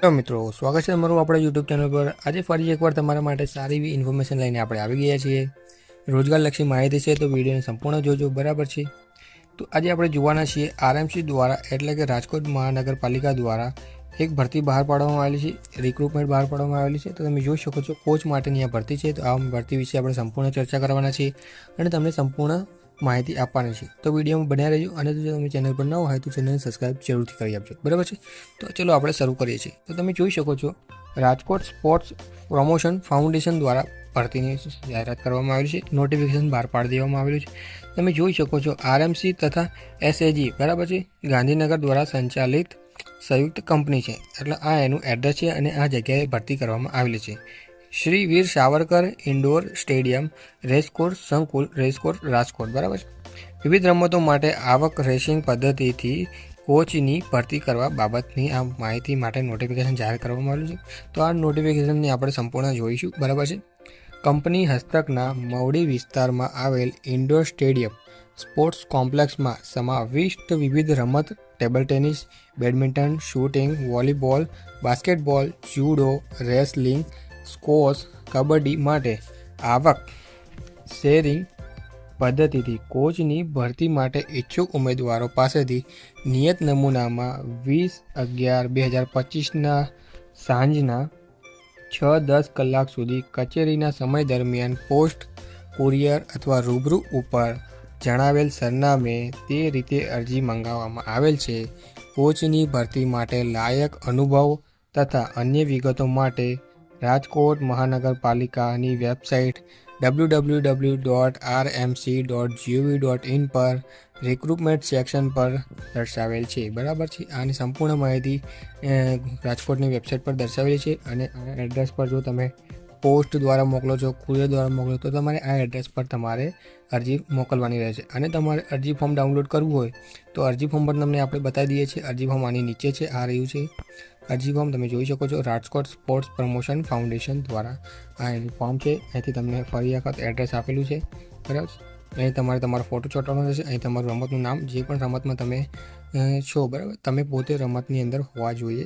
તો મિત્રો સ્વાગત છે તમારું આપણા યુટ્યુબ ચેનલ પર। આજે ફરી એકવાર તમારા માટે સારી એવી ઇન્ફોર્મેશન લઈને આપણે આવી ગયા છીએ। રોજગારલક્ષી માહિતી છે તો વિડીયોને સંપૂર્ણ જોજો, બરાબર છે। તો આજે આપણે જોવાના છીએ આરએમસી દ્વારા એટલે કે રાજકોટ મહાનગરપાલિકા દ્વારા એક ભરતી બહાર પાડવામાં આવેલી છે, રિક્રુટમેન્ટ બહાર પાડવામાં આવેલી છે। તો તમે જોઈ શકો છો કોચ માટેની આ ભરતી છે। તો આ ભરતી વિશે આપણે સંપૂર્ણ ચર્ચા કરવાના છીએ અને તમને સંપૂર્ણ માહિતી આપવાની છે। તો વિડીયોમાં બન્યા રહેજો અને જો તમે ચેનલ પર ન હોય તો ચેનલને સબસ્ક્રાઈબ જરૂરથી કરી આપજો, બરાબર છે। તો ચલો આપણે શરૂ કરીએ છીએ। તો તમે જોઈ શકો છો રાજકોટ સ્પોર્ટ્સ પ્રમોશન ફાઉન્ડેશન દ્વારા ભરતીની જાહેરાત કરવામાં આવેલી છે, નોટિફિકેશન બહાર પાડી દેવામાં આવેલું છે। તમે જોઈ શકો છો આરએમસી તથા એસએજી, બરાબર છે, ગાંધીનગર દ્વારા સંચાલિત સંયુક્ત કંપની છે, એટલે આ એનું એડ્રેસ છે અને આ જગ્યાએ ભરતી કરવામાં આવેલી છે। શ્રી વીર સાવરકર ઇન્ડોર સ્ટેડિયમ, રેસકોર્સ સંકુલ, રેસકોર્સ, રાજકોટ, બરાબર છે। વિવિધ રમતો માટે આવક રેસિંગ પદ્ધતિથી કોચની ભરતી કરવા બાબતની આ માહિતી માટે નોટિફિકેશન જાહેર કરવામાં આવ્યું છે। તો આ નોટિફિકેશનની આપણે સંપૂર્ણ જોઈશું, બરાબર છે। કંપની હસ્તકના મવડી વિસ્તારમાં આવેલ ઇન્ડોર સ્ટેડિયમ સ્પોર્ટ્સ કોમ્પ્લેક્સમાં સમાવિષ્ટ વિવિધ રમત table tennis, badminton, shooting, volleyball, basketball, judo, wrestling, squash, kabaddi માટે આવક શેરિંગ પદ્ધતિથી કોચની ભરતી માટે ઈચ્છુક ઉમેદવારો પાસેથી નિયત નમૂનામાં 20/11/2025ના સાંજના 6-10 કલાક સુધી કચેરીના સમય દરમિયાન પોસ્ટ, કુરિયર અથવા રૂબરૂ ઉપર જણાવેલ સરનામે તે રીતે અરજી મંગાવવામાં આવેલ છે। કોચની ભરતી માટે લાયક અનુભવ તથા અન્ય વિગતો માટે રાજકોટ મહાનગરપાલિકાની વેબસાઇટ www.rmc.gov.in પર રિક્રુટમેન્ટ સેક્શન પર દર્શાવેલ છે, બરાબર છે। આની સંપૂર્ણ માહિતી રાજકોટની વેબસાઇટ પર દર્શાવેલી છે અને આ એડ્રેસ પર જો તમે પોસ્ટ દ્વારા મોકલો છો, કુરિયર દ્વારા મોકલો તો તમારે આ એડ્રેસ પર તમારે અરજી મોકલવાની રહેશે। અને તમારે અરજી ફોર્મ ડાઉનલોડ કરવું હોય તો અરજી ફોર્મ પણ તમને આપણે બતાવી દઈએ છીએ। અરજી ફોર્મ આની નીચે છે, આ રહ્યું છે અરજી ફોર્મ, તમે જોઈ શકો છો। રાજકોટ સ્પોર્ટ્સ પ્રમોશન ફાઉન્ડેશન દ્વારા આ એનું ફોર્મ છે। અહીંથી તમને ફરી વખત એડ્રેસ આપેલું છે, બરાબર। અહીં તમારે તમારો ફોટો ચોંટાડવાનો રહેશે, અહીં તમારું રમતનું નામ, જે પણ રમતમાં તમે છો, બરાબર, તમે પોતે રમતની અંદર હોવા જોઈએ,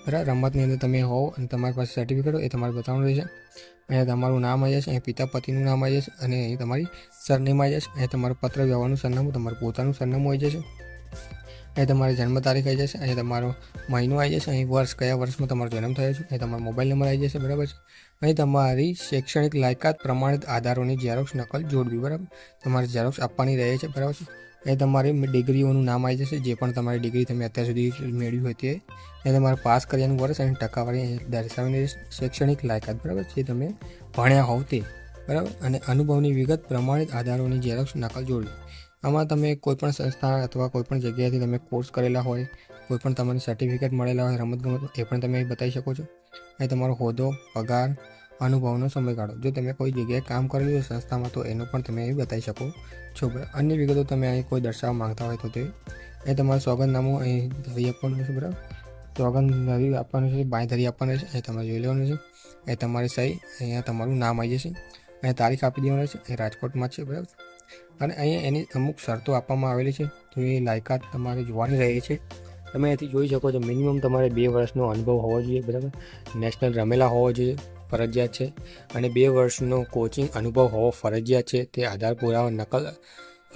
બરાબર। રમતની અંદર તમે હોવ અને તમારી પાસે સર્ટિફિકેટ હોય એ તમારે બતાવવાનું રહેશે। અહીંયા તમારું નામ આવી જશે, અહીં પિતા પતિનું નામ આવી જશે અને અહીં તમારી સરનેમ આવી જશે। અહીં તમારું પત્ર વ્યવહારનું સરનામું, તમારું પોતાનું સરનામું આવી જશે। અહીં તમારી જન્મ તારીખ આવી જશે, અહીં તમારો મહિનો આવી જશે, અહીં વર્ષ, કયા વર્ષમાં તમારો જન્મ થયો છે, અહીં તમારો મોબાઈલ નંબર આવી જશે, બરાબર છે। અહીં તમારી શૈક્ષણિક લાયકાત પ્રમાણિત આધારોની ઝેરોક્ષ નકલ જોડવી, બરાબર, તમારે ઝેરોક્ષ આપવાની રહે છે, બરાબર છે। અહીં તમારી ડિગ્રીઓનું નામ આવી જશે, જે પણ તમારી ડિગ્રી તમે અત્યાર સુધી મેળવી હોય તે। અહીં તમારે પાસ કર્યાનું વર્ષ અને ટકાવારી દર્શાવીને શૈક્ષણિક લાયકાત, બરાબર, જે તમે ભણ્યા હોવ તે, બરાબર। અને અનુભવની વિગત પ્રમાણિત આધારોની ઝેરોક્ષ નકલ જોડવી। આમાં તમે કોઈપણ સંસ્થા અથવા કોઈપણ જગ્યાએથી તમે કોર્સ કરેલા હોય, કોઈપણ તમને સર્ટિફિકેટ મળેલા હોય રમતગમતમાં, એ પણ તમે બતાવી શકો છો। અહીં તમારો હોદ્દો, પગાર, અનુભવનો સમયગાળો, જો તમે કોઈ જગ્યાએ કામ કરેલું હોય સંસ્થામાં તો એનો પણ તમે અહીં બતાવી શકો છો, બરાબર। અન્ય વિગતો તમે અહીં કોઈ દર્શાવવા માંગતા હોય તો તે અહીં તમારું સોગંદનામું અહીં ધરી આપવાનું છે, બરાબર, સોગંદ ધરી આપવાનું છે, બાંયધરી આપવાનું છે, અહીં તમારે જોઈ લેવાનું છે। અહીં તમારી સહી, અહીંયા તમારું નામ આવી જશે, અહીં તારીખ આપી દેવાની છે, અહીં રાજકોટમાં છે, બરાબર। અને અહીંયા એની અમુક શરતો આપવામાં આવેલી છે, તો એ લાયકાત તમારે જોવાની રહે છે। તમે અહીંથી જોઈ શકો છો મિનિમમ તમારે 2 વર્ષનો અનુભવ હોવો જોઈએ, બરાબર, નેશનલ રમેલા હોવો જોઈએ, ફરજિયાત છે, અને 2 વર્ષનો કોચિંગ અનુભવ હોવો ફરજિયાત છે। તે આધાર પુરાવા નકલ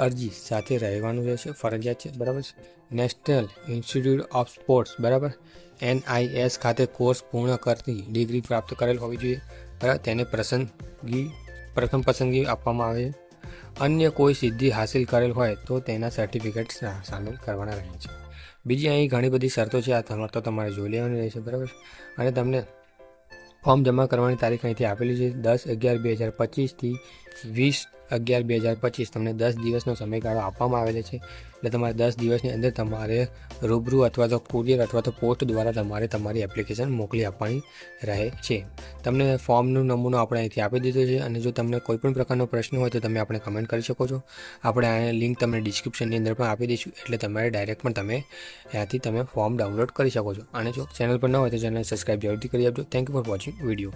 અરજી સાથે રહેવાનું રહેશે, ફરજિયાત છે, બરાબર છે। નેશનલ ઇન્સ્ટિટ્યૂટ ઓફ સ્પોર્ટ્સ, બરાબર, NIS ખાતે કોર્સ પૂર્ણ કરતી ડિગ્રી પ્રાપ્ત કરેલ હોવી જોઈએ, બરાબર, તેને પ્રથમ પસંદગી આપવામાં આવે છે। અન્ય કોઈ સિદ્ધિ હાસિલ કરેલ હોય તો તેના સર્ટિફિકેટ સામેલ કરવાના રહે છે। બીજી અહીં ઘણી બધી શરતો છે, આ તો તમારે જોઈ લેવાની રહેશે, બરાબર। અને તમને ફોર્મ જમા કરવાની તારીખ અહીંથી આપેલી છે 10/11/2025થી 20/11/2025, તમને 10 દિવસનો સમયગાળો આપવામાં આવેલો છે। એટલે તમારે 10 દિવસની અંદર તમારે રૂબરૂ અથવા તો કુરિયર અથવા તો પોસ્ટ દ્વારા તમારે તમારી એપ્લિકેશન મોકલી આપવાની રહે છે। તમને ફોર્મનો નમૂનો આપણે અહીંથી આપી દીધો છે અને જો તમને કોઈ પણ પ્રકારનો પ્રશ્ન હોય તો તમે આપણે કમેન્ટ કરી શકો છો। આપણે આ લિંક તમને ડિસ્ક્રિપ્શનની અંદર પણ આપી દઈશું, એટલે તમારે ડાયરેક્ટ પણ તમે ત્યાંથી તમે ફોર્મ ડાઉનલોડ કરી શકો છો। અને જો ચેનલ પર ન હોય તો ચેનલ સબસ્ક્રાઈબ જરૂરથી કરી આપજો। Thank you for watching video.